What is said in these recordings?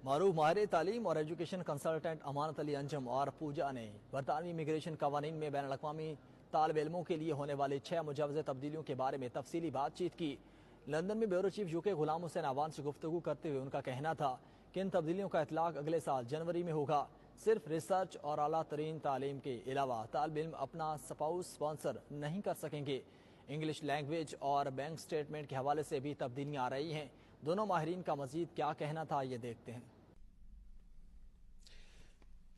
معروف ماہر تعلیم اور ایجوکیشن کنسلٹنٹ امانت علی انجم اور پوجا نے برطانوی امیگریشن قوانین میں بین الاقوامی طالب علموں کے لیے ہونے والی 6 مجوز تبدیلیوں کے بارے میں تفصیلی بات چیت کی۔ لندن میں بیورو چیف UK غلام حسین عوان سے گفتگو کرتے ہوئے ان کا کہنا تھا کہ ان تبدیلیوں کا اطلاق اگلے سال جنوری میں ہوگا۔ صرف ریسرچ اور اعلیٰ ترین تعلیم کے علاوہ طالب علم اپنا سپاؤس اسپانسر نہیں کر سکیں گے۔ انگلش لینگویج اور بینک سٹیٹمنٹ کے حوالے سے بھی تبدیلیاں آ رہی ہیں۔ دونوں ماہرین کا مزید کیا کہنا تھا، یہ دیکھتے ہیں۔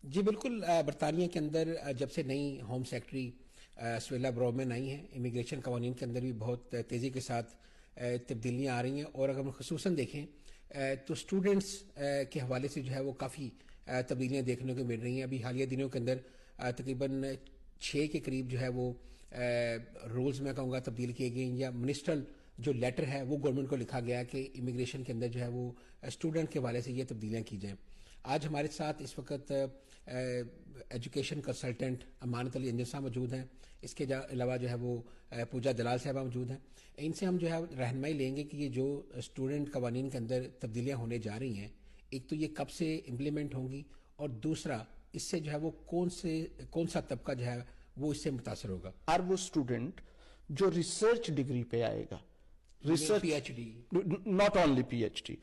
جی بالکل، برطانیہ کے اندر جب سے نئی ہوم سیکرٹری سویلا براؤمن آئی ہیں، امیگریشن قوانین کے اندر بھی بہت تیزی کے ساتھ تبدیلیاں آ رہی ہیں، اور اگر ہم خصوصاً دیکھیں تو اسٹوڈنٹس کے حوالے سے جو ہے وہ کافی تبدیلیاں دیکھنے کو مل رہی ہیں۔ ابھی حالیہ دنوں کے اندر تقریباً 6 کے قریب جو ہے وہ رولز میں کہوں گا تبدیل کیے گئے، یا منسٹرل جو لیٹر ہے وہ گورنمنٹ کو لکھا گیا کہ امیگریشن کے اندر جو ہے وہ اسٹوڈنٹ کے حوالے سے یہ تبدیلیاں کی جائیں۔ آج ہمارے ساتھ اس وقت ایجوکیشن کنسلٹنٹ امانت علی انجم صاحب موجود ہیں، اس کے علاوہ جو ہے وہ پوجا دلال صاحبہ موجود ہیں۔ ان سے ہم جو ہے رہنمائی لیں گے کہ یہ جو اسٹوڈنٹ قوانین کے اندر تبدیلیاں ہونے جا رہی ہیں، ایک تو یہ کب سے امپلیمنٹ ہوں گی، اور دوسرا اس سے جو ہے وہ کون سا طبقہ جو ہے وہ اس سے متاثر ہوگا۔ ہر وہ اسٹوڈنٹ جو ریسرچ ڈگری پہ آئے گا، research P H D, not only P H D,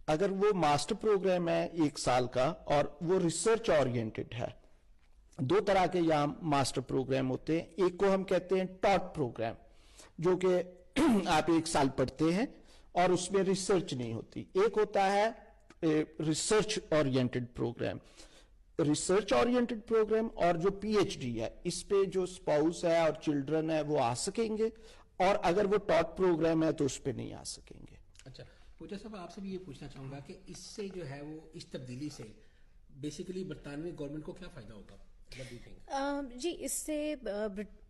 اگر وہ ماسٹر پروگرام ہے 1 سال کا اور وہ ریسرچ اورینٹڈ ہے، 2 طرح کے یہاں ماسٹر پروگرام ہوتے ہیں۔ ایک کو ہم کہتے ہیں ٹاٹ پروگرام، جو کہ آپ 1 سال پڑھتے ہیں اور اس میں ریسرچ نہیں ہوتی۔ ایک ہوتا ہے research oriented program. Research oriented program اور جو پی ایچ ڈی ہے، اس پہ جو اسپاؤس ہے اور چلڈرن ہے وہ آ سکیں گے، اور اگر وہ ٹاٹ پروگرام ہے تو اس پہ نہیں آ سکیں گے۔ اچھا پوجا صاحب، آپ سے بھی یہ پوچھنا چاہوں گا کہ اس سے جو ہے وہ اس تبدیلی سے بیسیکلی برطانوی گورنمنٹ کو کیا فائدہ ہوگا؟ جی، اس سے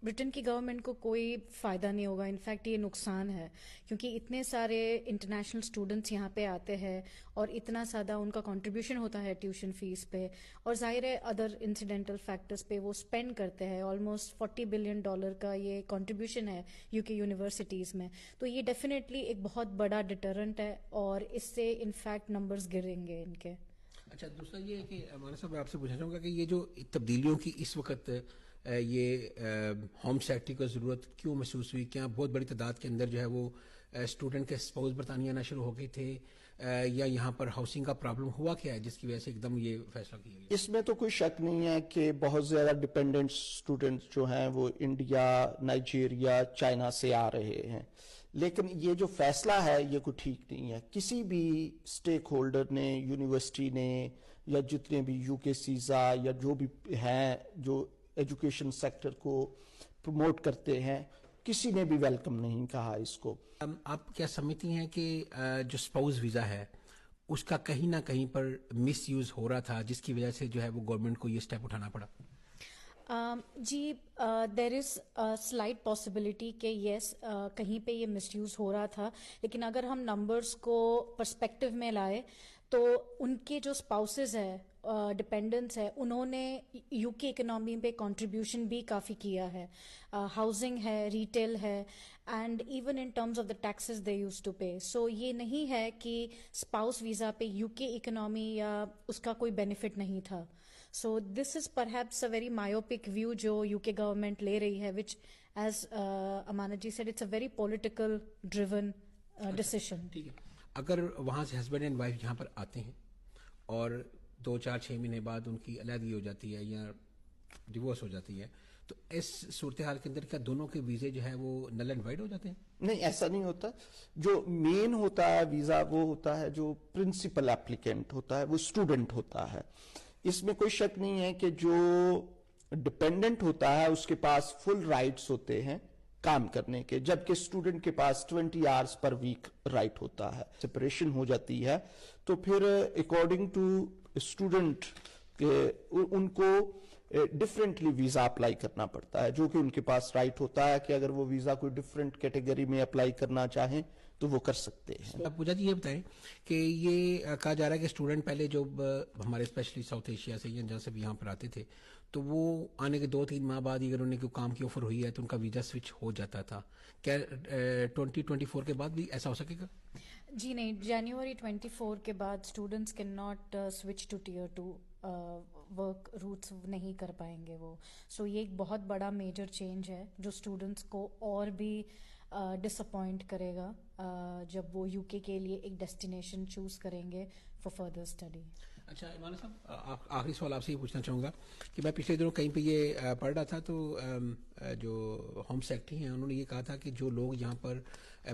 برٹن کی گورنمنٹ کو کوئی فائدہ نہیں ہوگا، انفیکٹ یہ نقصان ہے، کیونکہ اتنے سارے انٹرنیشنل اسٹوڈنٹس یہاں پہ آتے ہیں اور اتنا زیادہ ان کا کنٹریبیوشن ہوتا ہے ٹیوشن فیس پہ، اور ظاہر ہے ادر انسیڈنٹل فیکٹرز پہ وہ اسپینڈ کرتے ہیں۔ آلموسٹ $40 بلین کا یہ کنٹریبیوشن ہے UK یونیورسٹیز میں، تو یہ ڈیفینیٹلی ایک بہت بڑا ڈیٹرنٹ ہے، اور اس سے انفیکٹ نمبرز گریں گے ان کے۔ اچھا، دوسرا یہ ہے کہ ہمارا صاحب آپ سے پوچھنا چاہوں گا کہ یہ جو تبدیلیوں کی اس وقت یہ ہوم سیکرٹری کو ضرورت کیوں محسوس ہوئی؟ کیا بہت بڑی تعداد کے اندر جو ہے وہ اسٹوڈنٹ کے اسپاؤس برطانیہ آنا شروع ہو گئے تھے، یا یہاں پر ہاؤسنگ کا پرابلم ہوا کیا ہے جس کی وجہ سے ایک دم یہ فیصلہ کیا گیا؟ اس میں تو کوئی شک نہیں ہے کہ بہت زیادہ ڈپینڈنٹ اسٹوڈنٹس جو ہیں وہ انڈیا، نائجیریا، چائنا سے آ رہے ہیں، لیکن یہ جو فیصلہ ہے یہ کوئی ٹھیک نہیں ہے۔ کسی بھی اسٹیک ہولڈر نے، یونیورسٹی نے، یا جتنے بھی UK سیزا یا جو بھی ہیں جو ایجوکیشن سیکٹر کو پروموٹ کرتے ہیں، کسی نے بھی ویلکم نہیں کہا اس کو۔ آپ کیا سمجھتی ہیں کہ جو اسپاؤس ویزا ہے اس کا کہیں نہ کہیں پر مس یوز ہو رہا تھا، جس کی وجہ سے جو ہے وہ گورنمنٹ کو یہ اسٹیپ اٹھانا پڑا؟ جی، دیر از سلائٹ پاسبلٹی کہ یس کہیں پہ یہ مس یوز ہو رہا تھا، لیکن اگر ہم نمبرز کو پرسپیکٹو میں لائے تو ان کے جو اسپاؤسز ہے، ڈپینڈنٹس ہے، انہوں نے UK اکنامی پہ کنٹریبیوشن بھی کافی کیا ہے، ہاؤسنگ ہے، ریٹیل ہے، and even in terms of the taxes they use to pay. So یہ نہیں ہے کہ اسپاؤس ویزا پہ UK اکنامی یا اس کا کوئی بینیفٹ نہیں تھا۔ So this is perhaps a very myopic view جو UK گورنمنٹ لے رہی ہے، which as Amanat ji said it's a very political driven decision. ٹھیک ہے، اگر وہاں سے ہسبینڈ اینڈ وائف یہاں پر آتے ہیں اور 2-4-6 مہینے بعد ان کی علیحدگی ہو جاتی ہے یا ڈیورس ہو جاتی ہے، تو اس صورتحال کے اندر کیا دونوں کے ویزے جو ہے وہ نل اینڈ وائڈ ہو جاتے ہیں؟ نہیں، ایسا نہیں ہوتا۔ جو مین ہوتا ہے ویزا وہ ہوتا ہے جو پرنسپل اپلیکینٹ ہوتا ہے، وہ اسٹوڈنٹ ہوتا ہے۔ اس میں کوئی شک نہیں ہے کہ جو ڈپینڈنٹ ہوتا ہے اس کے پاس فل رائٹس ہوتے ہیں کام کرنے کے، جبکہ اسٹوڈنٹ کے پاس 20 hours پر ویک رائٹ ہوتا ہے۔ سپریشن ہو جاتی ہے تو پھر اکارڈنگ ٹو اسٹوڈنٹ ان کو ڈفرینٹلی ویزا اپلائی کرنا پڑتا ہے، جو کہ ان کے پاس رائٹ ہوتا ہے کہ اگر وہ ویزا کوئی ڈفرینٹ کیٹیگری میں اپلائی کرنا چاہیں تو وہ کر سکتے ہیں۔ پوجا جی، یہ بتائیں کہ یہ کہا جا رہا ہے کہ اسٹوڈنٹ پہلے جو ہمارے اسپیشلی ساؤتھ ایشیا سے یا جہاں سے بھی یہاں پر آتے تھے تو وہ آنے کے 2-3 ماہ بعد اگر انہیں کوئی کام کی آفر ہوئی ہے تو ان کا ویزا سوئچ ہو جاتا تھا. کیا 2024 کے بعد بھی ایسا ہو سکے گا؟ جی نہیں, جنوری 24 کے بعد students can not switch to tier 2 work routes نہیں کر پائیں گے وہ. سو یہ ایک بہت بڑا میجر چینج ہے جو اسٹوڈنٹس کو اور بھی ڈس اپوائنٹ کرے گا جب وہ یو کے لیے ایک ڈیسٹینیشن چوز کریں گے فار فردر اسٹڈی. اچھا ایمان صاحب, آخری سوال آپ سے یہ پوچھنا چاہوں گا کہ میں پچھلے دنوں کہیں پہ یہ پڑھ رہا تھا تو جو ہوم سیکرٹری ہیں انہوں نے یہ کہا تھا کہ جو لوگ یہاں پر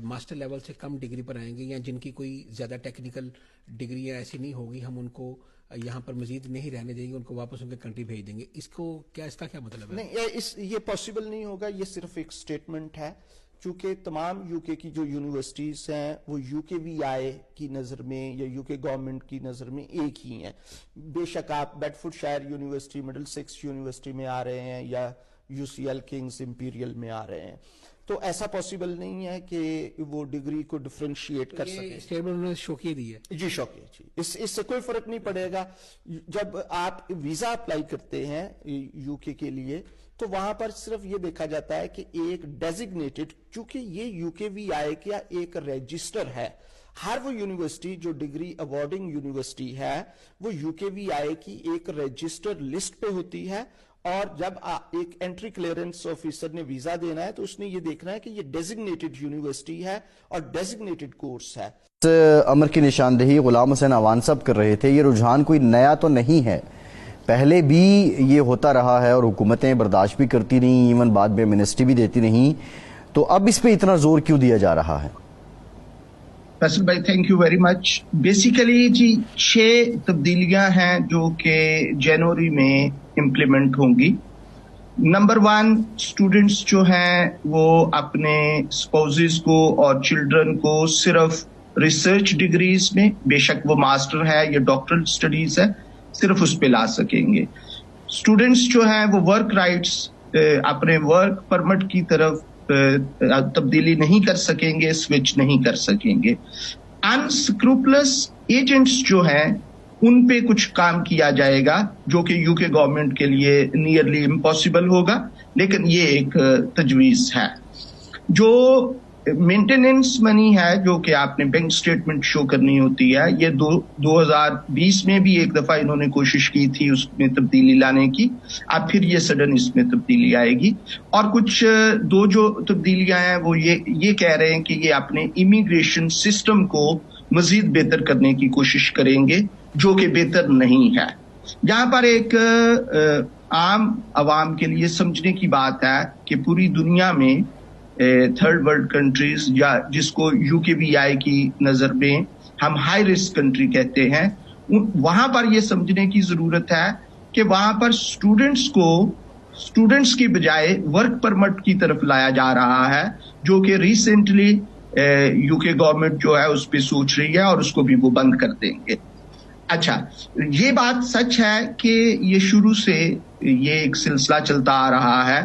ماسٹر لیول سے کم ڈگری پر آئیں گے یا جن کی کوئی زیادہ ٹیکنیکل ڈگریاں ایسی نہیں ہوگی, ہم ان کو یہاں پر مزید نہیں رہنے دیں گے, ان کو واپس ان کے کنٹری بھیج دیں گے. اس کا کیا مطلب ہے؟ نہیں, یہ پاسبل نہیں ہوگا. یہ صرف ایک سٹیٹمنٹ ہے, چونکہ تمام یو کے کی جو یونیورسٹیز ہیں وہ یو کے وی آئی کی نظر میں یا یو کے گورنمنٹ کی نظر میں ایک ہی ہیں. بے شک آپ Bedfordshire university, Middlesex university میں آ رہے ہیں یا U C L King's Imperial میں آ رہے ہیں, تو ایسا پاسبل نہیں ہے کہ وہ ڈگری کو ڈفرینشیٹ کر سکیں. اسٹیٹمنٹ انہوں نے شوقیہ دی ہے. جی شوقیہ, جی اس سے کوئی فرق نہیں پڑے گا. جب آپ ویزا اپلائی کرتے ہیں یو کے لیے تو وہاں پر صرف یہ دیکھا جاتا ہے کہ ایک ڈیزگنیٹڈ, چونکہ یہ یو کے وی آئی کا ایک رجسٹر ہے. ہر وہ یونیورسٹی جو ڈگری ایوارڈنگ یونیورسٹی ہے وہ یو کے وی آئی کی ایک رجسٹر لسٹ پہ ہوتی ہے, اور جب ایک انٹری کلیئرنس آفیسر نے ویزا دینا ہے تو اس نے یہ دیکھنا ہے کہ یہ ڈیزگنیٹڈ یونیورسٹی ہے اور ڈیزگنیٹڈ کورس ہے. امر کی نشاندہی غلام حسین اعوان صاحب کر رہے تھے. یہ رجحان کوئی نیا تو نہیں ہے, پہلے بھی یہ ہوتا رہا ہے اور حکومتیں برداشت بھی کرتی نہیں, ایون بعد میں منسٹری بھی دیتی نہیں, تو اب اس پہ اتنا زور کیوں دیا جا رہا ہے؟ فیصل بھائی thank you very much. Basically جی 6 تبدیلیاں ہیں جو کہ جنوری میں امپلیمنٹ ہوں گی. نمبر 1, اسٹوڈنٹس جو ہیں وہ اپنے اسپاؤزز کو اور چلڈرن کو صرف ریسرچ ڈگریز میں, بے شک وہ ماسٹر ہے یا ڈاکٹرل اسٹڈیز ہے, صرف اس پہ لا سکیں گے. اسٹوڈنٹس جو ہیں وہ ورک رائٹس اپنے ورک پرمٹ کی طرف تبدیلی نہیں کر سکیں گے, سوئچ نہیں کر سکیں گے. انسکروپلس ایجنٹس جو ہیں ان پہ کچھ کام کیا جائے گا جو کہ یو کے گورنمنٹ کے لیے نیئرلی امپاسبل ہوگا, لیکن یہ ایک تجویز ہے. جو مینٹیننس منی ہے جو کہ آپ نے بینک سٹیٹمنٹ شو کرنی ہوتی ہے, یہ 2020 میں بھی ایک دفعہ انہوں نے کوشش کی تھی اس میں تبدیلی لانے کی, اب پھر یہ سڈن اس میں تبدیلی آئے گی. اور کچھ 2 جو تبدیلیاں ہیں وہ یہ کہہ رہے ہیں کہ یہ اپنے امیگریشن سسٹم کو مزید بہتر کرنے کی کوشش کریں گے جو کہ بہتر نہیں ہے. یہاں پر ایک عام عوام کے لیے سمجھنے کی بات ہے کہ پوری دنیا میں تھرڈ ورلڈ کنٹریز یا جس کو یو کے وی آئی کی نظر میں ہم ہائی رسک کنٹری کہتے ہیں, وہاں پر یہ سمجھنے کی ضرورت ہے کہ وہاں پر اسٹوڈنٹس کی بجائے ورک پرمٹ کی طرف لایا جا رہا ہے, جو کہ ریسنٹلی یو کے گورنمنٹ جو ہے اس پہ سوچ رہی ہے اور اس کو بھی وہ بند کر دیں گے. اچھا, یہ بات سچ ہے کہ یہ شروع سے یہ ایک سلسلہ چلتا آ رہا ہے,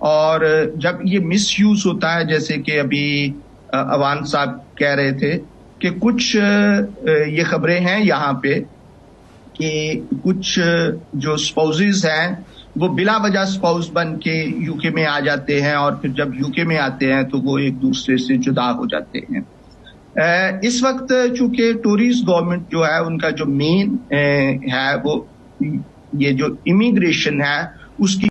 اور جب یہ مس یوز ہوتا ہے, جیسے کہ ابھی اعوان صاحب کہہ رہے تھے کہ کچھ یہ خبریں ہیں یہاں پہ کہ کچھ جو اسپاؤزز ہیں وہ بلا وجہ اسپاؤز بن کے یو کے میں آ جاتے ہیں, اور پھر جب یو کے میں آتے ہیں تو وہ ایک دوسرے سے جدا ہو جاتے ہیں. اس وقت چونکہ ٹوریز گورنمنٹ جو ہے ان کا جو مین ہے وہ یہ جو امیگریشن ہے اس کی